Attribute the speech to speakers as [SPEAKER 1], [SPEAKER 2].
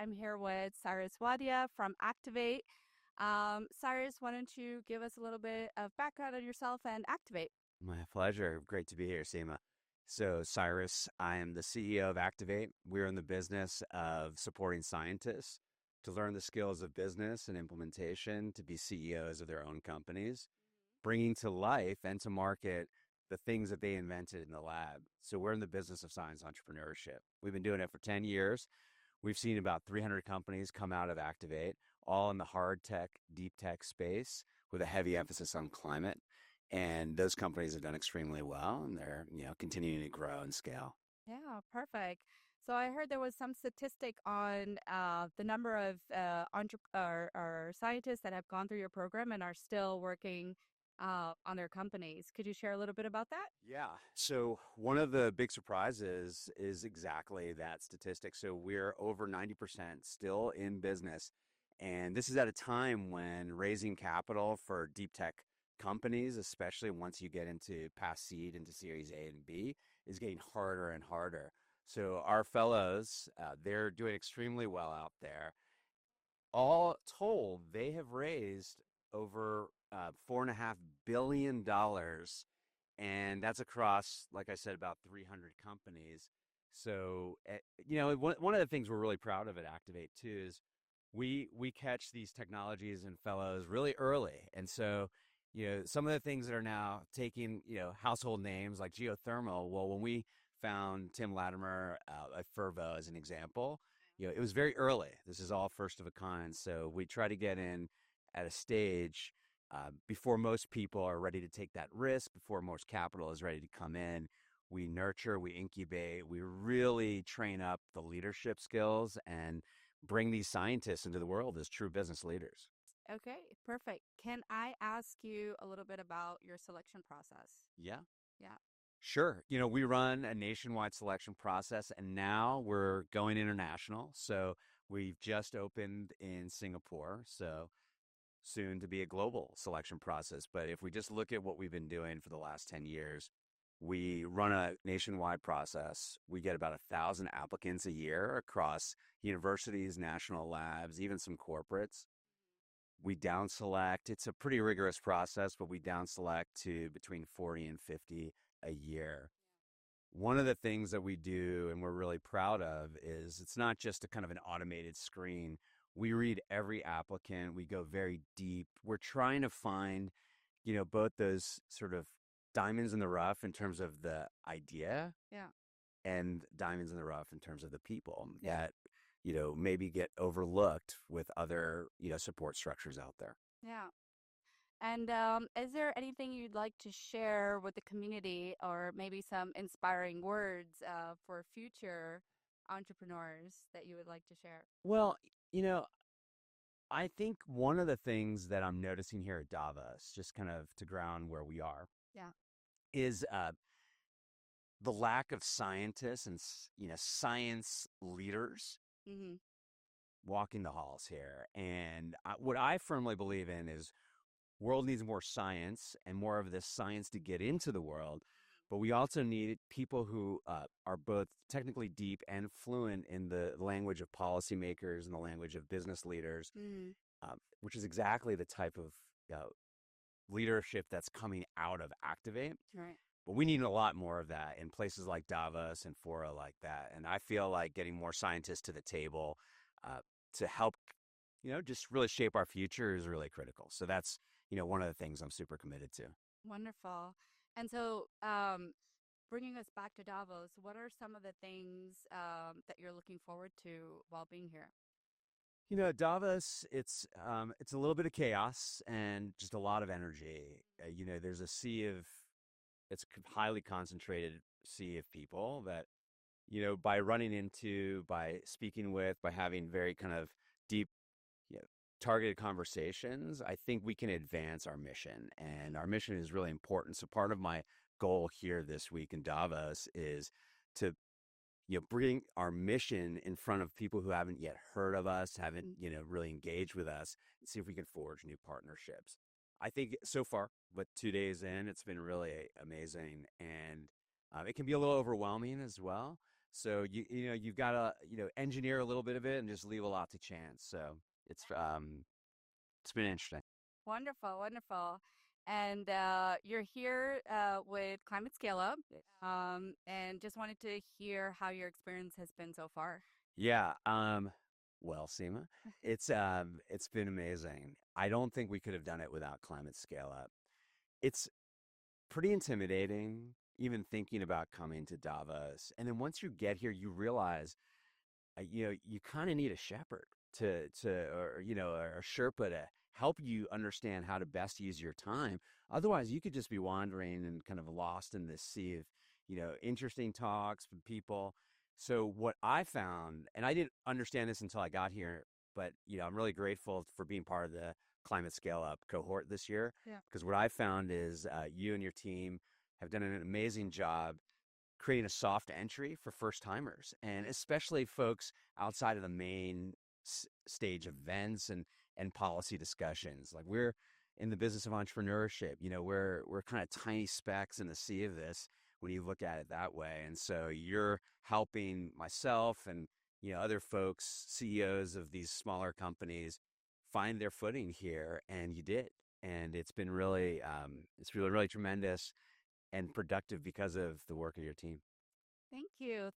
[SPEAKER 1] I'm here with Cyrus from Activate. Cyrus, why don't you give us a little bit of background on yourself and Activate?
[SPEAKER 2] My pleasure. Great to be here, Seema. So, Cyrus, I am the CEO of Activate. We're in the business of supporting scientists to learn the skills of business and implementation to be CEOs of their own companies, bringing to life and to market the things that they invented in the lab. So, we're in the business of science entrepreneurship. We've been doing it for 10 years. We've seen about 300 companies come out of Activate, all in the hard tech, deep tech space with a heavy emphasis on climate. And those companies have done extremely well, and they're continuing to grow and scale.
[SPEAKER 1] Yeah, perfect. So I heard there was some statistic on the number of or scientists that have gone through your program and are still working on their companies. Could you share a little bit about that?
[SPEAKER 2] Yeah. So one of the big surprises is exactly that statistic. So we're over 90% still in business. And this is at a time when raising capital for deep tech companies, especially once you get into past seed into Series A and B, is getting harder and harder. So our fellows, they're doing extremely well out there. All told, they have raised over $4.5 billion, and that's across, like I said, about 300 companies. So, one of the things we're really proud of at Activate too is we catch these technologies and fellows really early, and so some of the things that are now taking household names like geothermal. Well, when we found Tim Latimer at Fervo as an example, it was very early. This is all first of a kind, so we try to get in at a stage before most people are ready to take that risk, before most capital is ready to come in. We nurture, we incubate, we really train up the leadership skills and bring these scientists into the world as true business leaders.
[SPEAKER 1] Okay, perfect. Can I ask you a little bit about your selection process?
[SPEAKER 2] Yeah,
[SPEAKER 1] Yeah.
[SPEAKER 2] sure. We run a nationwide selection process, and now we're going international. So we've just opened in Singapore. So soon to be a global selection process. But if we just look at what we've been doing for the last 10 years, we run a nationwide process. We get about 1,000 applicants a year across universities, national labs, even some corporates. We down select. It's a pretty rigorous process, but we down select to between 40 and 50 a year. One of the things that we do and we're really proud of is it's not just a kind of an automated screen. We read every applicant. We go very deep. We're trying to find, both those sort of diamonds in the rough in terms of the idea
[SPEAKER 1] Yeah.
[SPEAKER 2] and diamonds in the rough in terms of the people
[SPEAKER 1] Yeah.
[SPEAKER 2] that, maybe get overlooked with other, support structures out there.
[SPEAKER 1] Yeah. And is there anything you'd like to share with the community or maybe some inspiring words for future entrepreneurs that you would like to share?
[SPEAKER 2] Well, you know, I think one of the things that I'm noticing here at Davos, just kind of to ground where we are,
[SPEAKER 1] Yeah.
[SPEAKER 2] is the lack of scientists and science leaders
[SPEAKER 1] Mm-hmm.
[SPEAKER 2] walking the halls here. And what I firmly believe in is world needs more science and more of this science to get into the world. But we also need people who are both technically deep and fluent in the language of policymakers and the language of business leaders,
[SPEAKER 1] Mm-hmm.
[SPEAKER 2] which is exactly the type of leadership that's coming out of Activate.
[SPEAKER 1] Right.
[SPEAKER 2] But we need a lot more of that in places like Davos and Fora like that. And I feel like getting more scientists to the table to help, just really shape our future is really critical. So that's, one of the things I'm super committed to.
[SPEAKER 1] Wonderful. And so, bringing us back to Davos, what are some of the things that you're looking forward to while being here?
[SPEAKER 2] Davos, it's a little bit of chaos and just a lot of energy. There's a sea of it's a highly concentrated sea of people that by running into, by speaking with, by having very kind of deep, you know, targeted conversations, I think we can advance our mission. And our mission is really important. So part of my goal here this week in Davos is to bring our mission in front of people who haven't yet heard of us, haven't
[SPEAKER 1] Mm.
[SPEAKER 2] really engaged with us, and see if we can forge new partnerships. I think so far, but 2 days in, it's been really amazing, and it can be a little overwhelming as well. So you've got to engineer a little bit of it and just leave a lot to chance. So it's been interesting.
[SPEAKER 1] Wonderful, wonderful. And you're here with Climate Scale Up, and just wanted to hear how your experience has been so far.
[SPEAKER 2] Yeah. Well, Seema, it's been amazing. I don't think we could have done it without Climate Scale Up. It's pretty intimidating, even thinking about coming to Davos. And then once you get here, you realize you kind of need a shepherd or a Sherpa to help you understand how to best use your time. Otherwise, you could just be wandering and kind of lost in this sea of, interesting talks with people. So what I found, and I didn't understand this until I got here, but I'm really grateful for being part of the Climate Scale Up cohort this year
[SPEAKER 1] Yeah.
[SPEAKER 2] because what I found is you and your team have done an amazing job creating a soft entry for first timers and especially folks outside of the main stage events and policy discussions. Like we're in the business of entrepreneurship, we're kind of tiny specks in the sea of this when you look at it that way. And so you're helping myself and other folks, CEOs of these smaller companies find their footing here, and you did. And it's been really it's really really tremendous and productive because of the work of your team.
[SPEAKER 1] Thank you.